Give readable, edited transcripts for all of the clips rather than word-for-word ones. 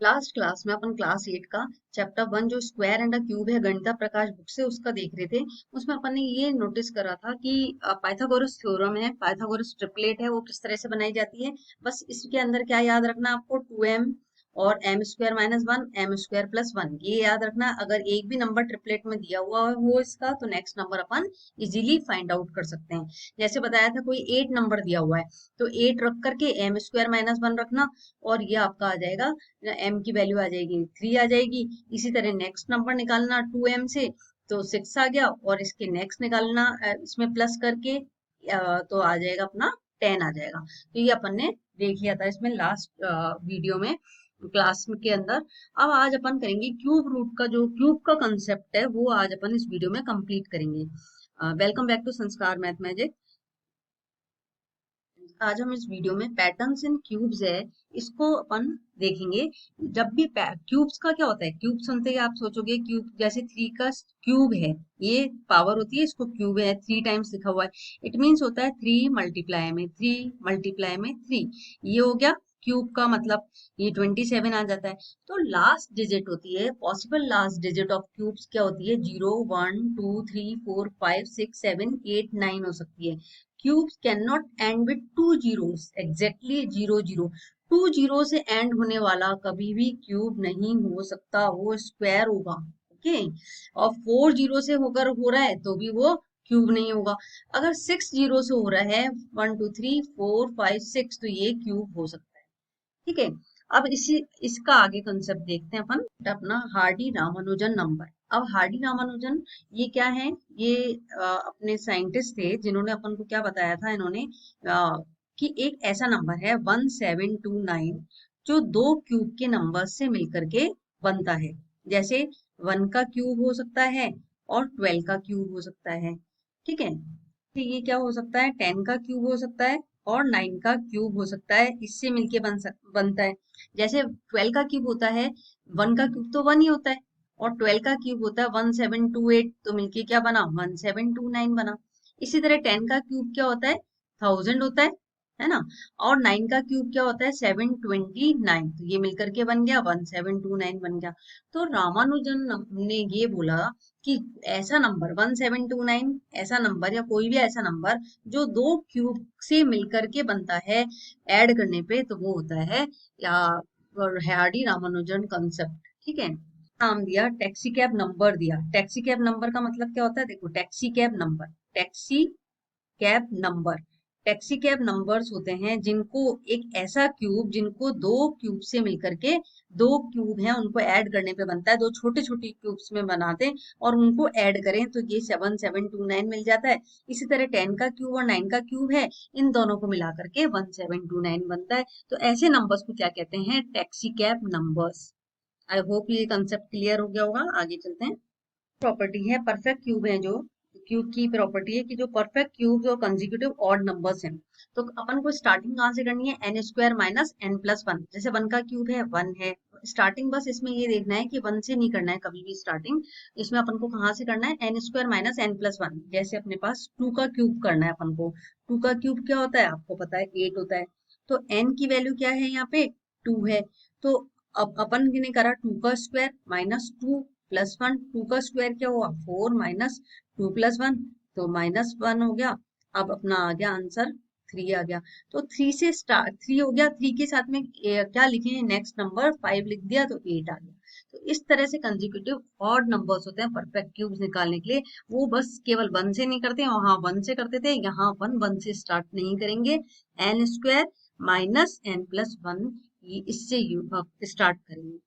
Last class में अपन class 8 का chapter 1 जो स्क्वायर एंड क्यूब है गणिता प्रकाश बुक से उसका देख रहे थे। उसमें अपन ने ये नोटिस करा था कि पाइथागोरस थ्योरम है, पाइथागोरस ट्रिपलेट है, वो किस तरह से बनाई जाती है। बस इसके अंदर क्या याद रखना आपको, 2m और m square minus one m square plus one, ये याद रखना। अगर एक भी नंबर ट्रिपलेट में दिया हुआ हो इसका, तो नेक्स्ट नंबर अपन इजीली फाइंड आउट कर सकते हैं। जैसे बताया था कोई 8 नंबर दिया हुआ है, तो 8 रख करके एम स्क्वायर माइनस वन रखना, और ये आपका आ जाएगा, एम की वैल्यू आ जाएगी 3 आ जाएगी। इसी तरह नेक्स्ट नंबर निकालना 2m से, तो 6 आ गया, और इसके नेक्स्ट निकालना इसमें प्लस करके तो आ जाएगा अपना 10 आ जाएगा। तो ये अपन ने देख लिया था इसमें लास्ट वीडियो में, क्लास के अंदर। अब आज अपन करेंगे क्यूब रूट का, जो क्यूब का कंसेप्ट है वो आज अपन इस वीडियो में कंप्लीट करेंगे। वेलकम बैक टू संस्कार मैथ मैजिक। आज हम इस वीडियो में पैटर्न्स इन क्यूब्स है, इसको अपन देखेंगे। जब भी क्यूब्स का क्या होता है, क्यूब सुनते ही आप सोचोगे क्यूब जैसे 3 का क्यूब है, ये पावर होती है, इसको क्यूब है, 3 टाइम्स लिखा हुआ है, इट मीन्स होता है 3 मल्टीप्लाई में 3 मल्टीप्लाई में 3, ये हो गया क्यूब का मतलब। ये 27 आ जाता है। तो लास्ट डिजिट होती है, possible last digit of cubes क्या होती है, 0 1 2 3 4 5 6 7 8 9 हो सकती है। Cubes can not end with two zeros, exactly 0 0। Two zero से एंड होने वाला कभी भी क्यूब नहीं हो सकता, वो स्क्वायर होगा। ओके, और 4 जीरो से होकर हो रहा है तो भी वो क्यूब नहीं होगा। अगर 6 जीरो से हो रहा है, 1 2 3 4 5 6, तो ये क्यूब हो सकता है। ठीक है। अब इसी इसका आगे कंसेप्ट देखते हैं अपन, अपना हार्डी रामानुजन नंबर। अब हार्डी रामानुजन ये क्या है, ये अपने साइंटिस्ट थे जिन्होंने अपन को क्या बताया था, इन्होंने कि एक ऐसा नंबर है 1729 जो दो क्यूब के नंबर से मिलकर के बनता है। जैसे 1 का क्यूब हो सकता है और 12 का क्यूब हो सकता है। ठीक है। तो ये क्या हो सकता है, 10 का क्यूब हो सकता है और 9 का क्यूब हो सकता है, इससे मिलके बनता है। जैसे 12 का क्यूब होता है, 1 का क्यूब तो 1 ही होता है, और 12 का क्यूब होता है 1728, तो मिलके क्या बना, 1729 बना। इसी तरह 10 का क्यूब क्या होता है, 1000 होता है ना। और 9 का क्यूब क्या होता है, 729, तो ये मिलकर के बन गया 1729 बन गया। तो रामानुजन ने ये बोला कि ऐसा नंबर 1729, ऐसा नंबर या कोई भी ऐसा नंबर जो दो क्यूब से मिलकर के बनता है ऐड करने पे, तो वो होता है या हार्डी रामानुजन कंसेप्ट। ठीक है। नाम दिया टैक्सी कैब नंबर दिया। टैक्सी कैब नंबर का मतलब क्या होता है, देखो taxi cab number, taxi cab number, taxi cab numbers होते हैं जिनको एक ऐसा क्यूब, जिनको दो क्यूब से मिलकर के, दो क्यूब हैं उनको ऐड करने पे बनता है, दो छोटे छोटे क्यूब्स में बनाते हैं और उनको ऐड करें तो ये 7729 मिल जाता है। इसी तरह 10 का क्यूब और 9 का क्यूब है, इन दोनों को मिला करके 1729 बनता है। तो ऐसे नंबर्स को क्या कहते हैं, taxi cab numbers. I hope ये कंसेप्ट क्लियर हो गया होगा। आगे चलते हैं। प्रॉपर्टी है परफेक्ट क्यूब है, जो क्यूब की प्रॉपर्टी है कि जो परफेक्ट क्यूब और कंसेक्यूटिव ऑड नंबर्स हैं, तो अपन को स्टार्टिंग कहाँ से करनी है, n square minus n plus one. जैसे 1 का क्यूब है 1 है, स्टार्टिंग बस इसमें ये देखना है कि 1 से नहीं करना है कभी भी स्टार्टिंग। इसमें अपन को कहाँ से करना है, n square minus n plus one. जैसे अपने पास 2 का क्यूब करना है अपन को, 2 का क्यूब क्या होता है आपको पता है, 8 होता है। तो एन की वैल्यू क्या है यहाँ पे, 2 है। तो अब अपन ने करा 2 का स्क्वायर माइनस 2 प्लस वन, 2 का स्क्वायर क्या हुआ 4 माइनस 2 प्लस वन, तो माइनस वन हो गया। अब अपना आ गया आंसर 3 आ गया। तो 3 से स्टार्ट, 3 हो गया, 3 के साथ में क्या लिखे नेक्स्ट नंबर 5 लिख दिया, तो 8 आ गया। तो इस तरह से कंसेक्यूटिव ऑड नंबर्स होते हैं परफेक्ट क्यूब्स निकालने के लिए। वो बस केवल 1 से नहीं करते, वहां 1 से करते थे, यहाँ अपन 1 से स्टार्ट नहीं करेंगे। N square minus n plus one, इससे स्टार्ट करेंगे।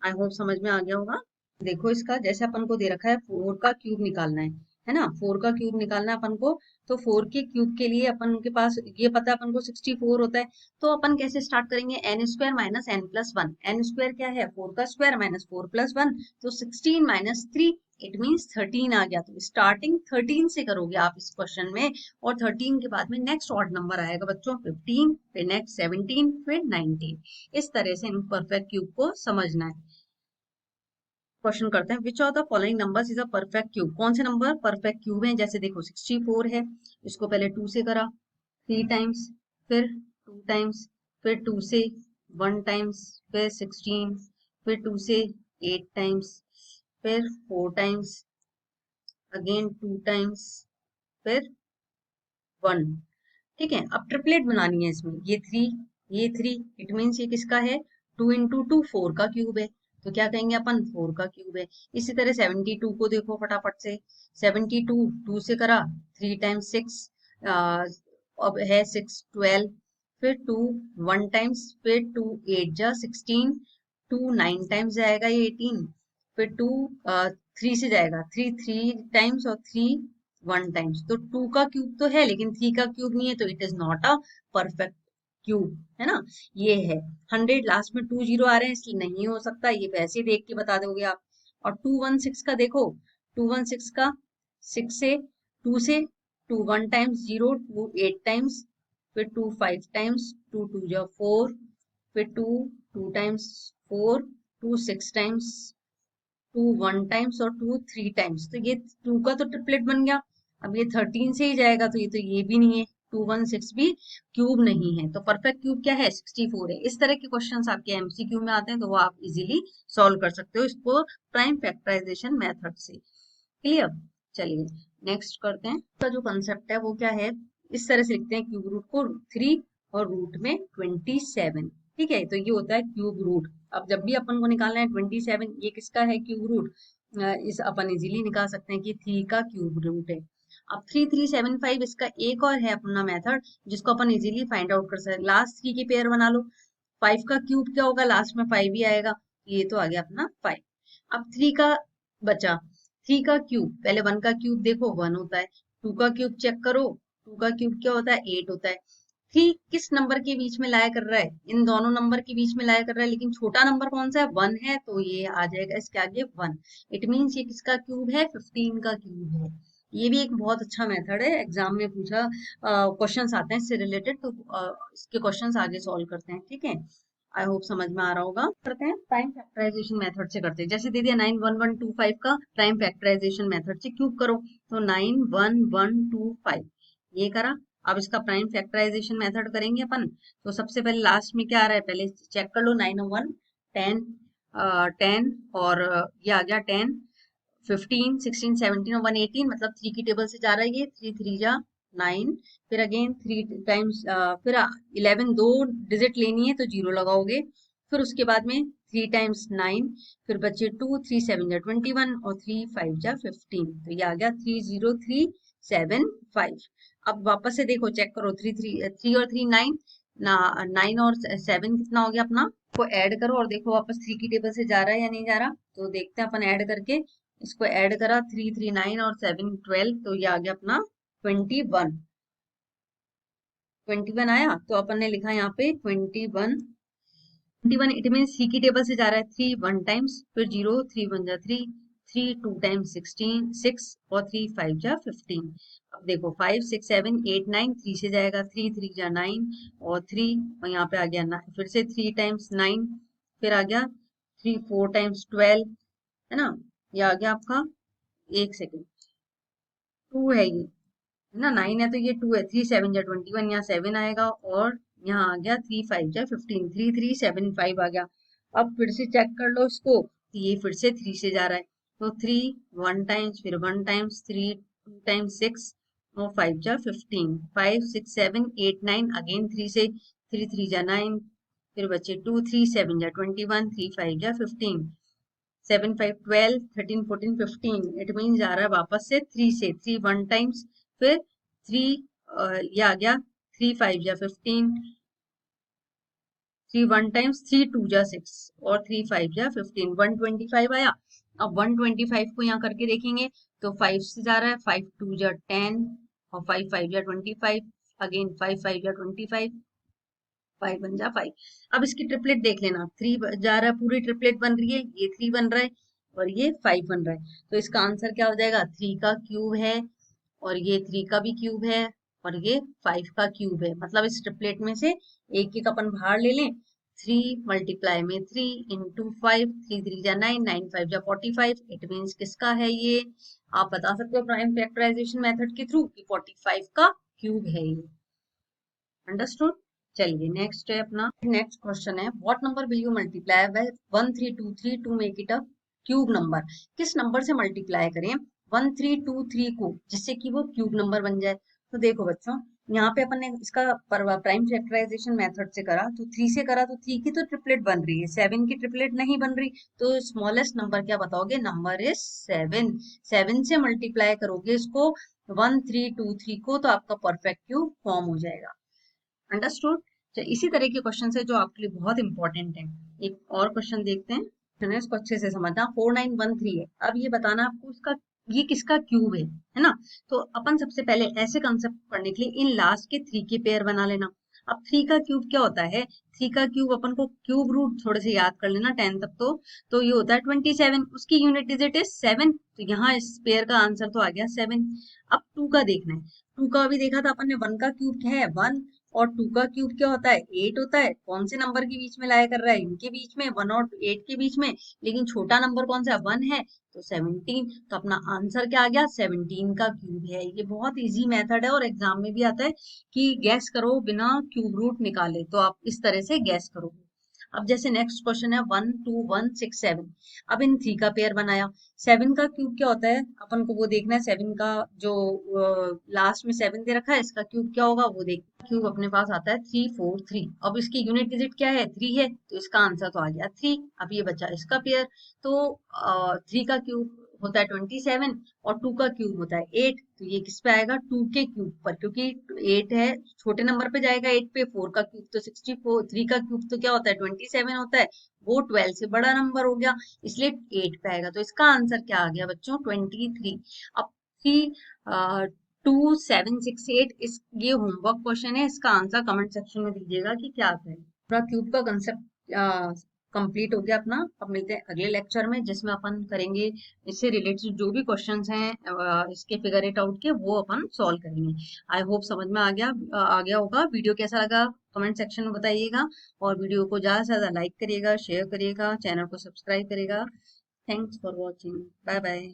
आई होप समझ में आ गया होगा। देखो इसका, जैसे अपन को दे रखा है 4 का क्यूब निकालना है ना, 4 का क्यूब निकालना है अपन को। तो 4 के क्यूब के लिए अपन के पास ये पता है अपन को 64 होता है। तो अपन कैसे स्टार्ट करेंगे, n square minus n plus one. N square क्या है, 4 का स्क्वायर माइनस 4 प्लस वन, तो 16 माइनस 3, इट मीन्स 13 आ गया। तो स्टार्टिंग 13 से करोगे आप इस क्वेश्चन में, और 13 के बाद में नेक्स्ट ऑड नंबर आएगा बच्चों 15, फिर नेक्स्ट 17, फिर 19। इस तरह से इन परफेक्ट क्यूब को समझना है। क्वेश्चन करते हैं, which of the following numbers is a perfect cube. कौन से नंबर परफेक्ट क्यूब हैं, जैसे देखो 64 है, इसको पहले 2 से करा 3 टाइम्स, फिर 2 टाइम्स, फिर 2 से 1 टाइम्स, फिर 16, फिर 2 से 8 टाइम्स, फिर 4 टाइम्स, अगेन 2 टाइम्स, फिर 1। ठीक है, अब ट्रिपलेट बनानी है इसमें, ये 3, इट मीन्स ये किसका है, 2 इंटू 2 4 का क्यूब है, तो क्या कहेंगे अपन, 4 का क्यूब है। इसी तरह 72 को देखो फटाफट से, 72 2 से करा, 3 टाइम्स 6, अब है 6 12, फिर 2 1 टाइम्स, फिर 2 8 जा 16, 2 9 टाइम्स जाएगा ये 18, फिर 2 3 से जाएगा, 3 3 टाइम्स और 3 1 टाइम्स, तो 2 का क्यूब तो है लेकिन 3 का क्यूब नहीं है, तो it is not a perfect cube, है ना। ये है 100, लास्ट में 2 0 आ रहे हैं इसलिए नहीं हो सकता, ये वैसे ही देख के बता दोगे आप। और 216 का देखो, 216 का 6 से 2 से 2 1 टाइम्स 0, 2 8 टाइम्स, फिर 2 5 टाइम्स, 2 2 जा 4, फिर 2 2 टाइम्स 4, 2 6 टाइम्स, 2 1 टाइम्स और 2 3 टाइम्स, तो ये 2 का तो ट्रिपलेट बन गया। अब ये 13 से ही जाएगा, तो ये भी नहीं है, 216 भी क्यूब नहीं है, तो परफेक्ट क्यूब क्या है, 64 है। इस तरह के क्वेश्चंस आपके एमसीक्यू में आते हैं, तो वो आप इजीली सॉल्व कर सकते हो इसको प्राइम फैक्टराइजेशन मेथड से। क्लियर। चलिए नेक्स्ट करते हैं, का जो कंसेप्ट है वो क्या है, इस तरह से लिखते हैं क्यूब रूट को, 3 और रूट में 27। ठीक है, तो ये होता है क्यूब रूट। अब जब भी अपन को निकालना है 27, ये किसका है क्यूब रूट, इस अपन इजीली निकाल सकते हैं कि 3 का क्यूब रूट है। अब 3375 इसका एक और है अपना मेथड, जिसको अपन इजीली फाइंड आउट कर सकते हैं। लास्ट 3 की पेयर बना लो, 5 का क्यूब क्या होगा, लास्ट में 5 ही आएगा, ये तो आ गया अपना 5। अब 3 का बचा, 3 का क्यूब, पहले 1 का क्यूब देखो 1 होता है, 2 का क्यूब चेक करो, 2 का क्यूब क्या होता है, 8 होता है। 3 किस नंबर के बीच में लाया कर रहा है, इन दोनों नंबर के बीच में लाया कर रहा है, लेकिन छोटा नंबर कौन सा है, 1 है, तो ये आ जाएगा इसके आगे 1। इट मीन्स ये किसका क्यूब है, 15 का क्यूब है। ये भी एक बहुत अच्छा मेथड है, एग्जाम में पूछा क्वेश्चंस आते हैं इससे रिलेटेड, तो इसके क्वेश्चंस आगे सॉल्व करते हैं। ठीक है, आई होप समझ में आ रहा होगा। करते हैं प्राइम फैक्टराइजेशन मेथड से करते हैं, जैसे दे दिया 91125 का प्राइम फैक्टराइजेशन मेथड से क्यूब करो, तो 91125 ये करा। अब इसका प्राइम फैक्टराइजेशन मेथड करेंगे अपन, तो सबसे पहले लास्ट में क्या आ रहा है, पहले चेक कर लो, 901 10 10 और ये आ गया 10 15 16 17 और 118, मतलब 3 की टेबल से जा रहा है ये, 3 3 जा 9, फिर अगेन 3 टाइम्स, फिर 11 दो डिजिट लेनी है तो 0 लगाओगे, फिर उसके बाद में 3 टाइम्स 9, फिर बचे 2 3 7 जा 21 और 3 5 जा 15, तो ये आ गया 30375। अब वापस से देखो, चेक करो, 3 और 3 9 ना, 9 और 7 कितना हो गया अपना, को ऐड करो और देखो वापस 3 की टेबल से जा रहा है या नहीं जा रहा, तो देखते हैं अपन ऐड करके। इसको ऐड करा, 3 3 9 और 7 12, तो ये आ गया अपना 21। 21 आया, तो अपन ने लिखा यहाँ पे 21। 21 इट मीन सी की टेबल से जा रहा है, 3 1 टाइम्स, फिर 0 3 1 जा 3, 3 2 टाइम्स 16 6 और 3 5 जा 15। अब देखो 5 6 7 8 9, 3 से जाएगा, 3 3 जा 9 और 3, और यहाँ पे आ गया फिर से 3 टाइम्स 9, फिर आ गया 3 4 टाइम्स 12, है ना। ये आ गया आपका, एक सेकेंड, 2 है ये, है ना, 9 है तो ये 2 है, 3 7 जा 21, यहाँ 7 आएगा, और यहाँ आ गया 3 5 जा 15, 3 3 7 5 आ गया। अब फिर से चेक कर लो इसको, कि ये फिर से 3 से जा रहा है, तो 3 1 टाइम्स, फिर 1 टाइम्स 3 2 टाइम्स 6 और 5 जा 15, 5 6 7 8 9, अगेन 3 से, 3 3 जा 9, फिर बचे 2 3 7 जा 21, 3 5 जा 15, 7 5 12 13 14 15, इट मीन जा रहा है वापस से 3 से, 3 1 टाइम्स, फिर 3, ये आ गया 3 5 जा 15, 3 1 टाइम्स, 3 2 जा 6 और 3 5 जा 15, 125 आया। अब 125 को यहाँ करके देखेंगे, तो 5 से जा रहा है, 5 2 जा 10 और 5 5 जा 25, अगेन 5 5 जा 25, 5 1 जा 5। अब इसकी ट्रिपलेट देख लेना, 3 जा रहा है, पूरी ट्रिपलेट बन रही है, ये 3 बन रहा है और ये 5 बन रहा है, तो इसका आंसर क्या हो जाएगा, 3 का क्यूब है, और ये 3 का भी क्यूब है, और ये 5 का क्यूब है। मतलब इस ट्रिपलेट में से एक एक अपन बाहर ले लें, 3 मल्टीप्लाई में 3 इंटू 5, 3 3 जा 9 9 5 जा 45, इट मीन्स किसका है ये, आप बता सकते हो प्राइम फैक्टराइजेशन मेथड के थ्रू कि 45 का क्यूब है ये। अंडरस्टूड। चलिए नेक्स्ट है अपना, नेक्स्ट क्वेश्चन है what number will you multiply by 1323 to make it a cube number. किस नंबर से मल्टीप्लाई करें 1323 को जिससे कि वो क्यूब नंबर बन जाए। तो देखो बच्चों, यहाँ पे अपन ने इसका प्राइम फैक्टराइजेशन मेथड से करा तो 3 से करा तो 3 की तो ट्रिपलेट बन रही है, 7 की ट्रिपलेट नहीं बन रही। तो स्मॉलेस्ट नंबर क्या बताओगे, नंबर इज 7। 7 से मल्टीप्लाई करोगे इसको 1323 को तो आपका परफेक्ट क्यूब फॉर्म हो जाएगा। अंडरस्टूड। तो इसी तरह के क्वेश्चन है जो आपके लिए बहुत इंपॉर्टेंट है। एक और क्वेश्चन देखते हैं, है ना, इसको अच्छे से समझना। 4913 है, अब ये बताना आपको इसका ये किसका क्यूब है ना। तो अपन सबसे पहले ऐसे कंसेप्ट पढ़ने के लिए इन लास्ट के 3 के पेयर बना लेना। अब 3 का क्यूब क्या होता है, 3 का क्यूब अपन को क्यूब रूट थोड़े से याद कर लेना 10 तक। तो ये होता है 27, उसकी यूनिट डिजिट इज 7। तो यहाँ इस पेयर का आंसर तो आ गया 7। अब 2 का देखना है, 2 का अभी देखा था अपन ने, 1 का क्यूब क्या है 1, और 2 का क्यूब क्या होता है 8 होता है। कौन से नंबर के बीच में लाया कर रहा है, इनके बीच में, 1 और 8 के बीच में। लेकिन छोटा नंबर कौन सा 1 है, तो 17। तो अपना आंसर क्या आ गया, 17 का क्यूब है। ये बहुत इजी मेथड है और एग्जाम में भी आता है कि गैस करो बिना क्यूब रूट निकाले, तो आप इस तरह से गैस करोगे। अब जैसे नेक्स्ट क्वेश्चन है 12167। अब इन 3 का पेयर बनाया, 7 का क्यूब क्या होता है अपन को वो देखना है। 7 का जो लास्ट में 7 दे रखा है, इसका क्यूब क्या होगा वो देख। क्यूब अपने पास आता है 343। अब इसकी यूनिट डिजिट क्या है 3 है, तो इसका आंसर तो आ गया 3। अब ये बचा इसका पेयर। तो 3 का क्यूब होता है 27 और 2 का क्यूब होता है 8। तो ये किस पे आएगा, 2 के क्यूब पर, क्योंकि 8 है छोटे नंबर पे जाएगा 8 पे। 4 का क्यूब तो 64, 3 का क्यूब तो क्या होता है 27 होता है, वो 12 से बड़ा नंबर हो गया, इसलिए 8 पे आएगा। तो इसका आंसर क्या आ गया बच्चों 23। अब 32768 इस ये होमवर्क क्वेश्चन है, इसका आंसर कमेंट सेक्शन में दीजिएगा कि क्या आता है। पूरा क्यूब का कंसेप्ट कंप्लीट हो गया अपना। अब मिलते हैं अगले लेक्चर में जिसमें अपन करेंगे इससे रिलेटेड जो भी क्वेश्चंस हैं, इसके फिगर इट आउट के, वो अपन सॉल्व करेंगे। आई होप समझ में आ गया होगा। वीडियो कैसा लगा कमेंट सेक्शन में बताइएगा, और वीडियो को ज्यादा से ज्यादा लाइक करिएगा, शेयर करिएगा, चैनल को सब्सक्राइब करिएगा। Thanks for watching, bye bye.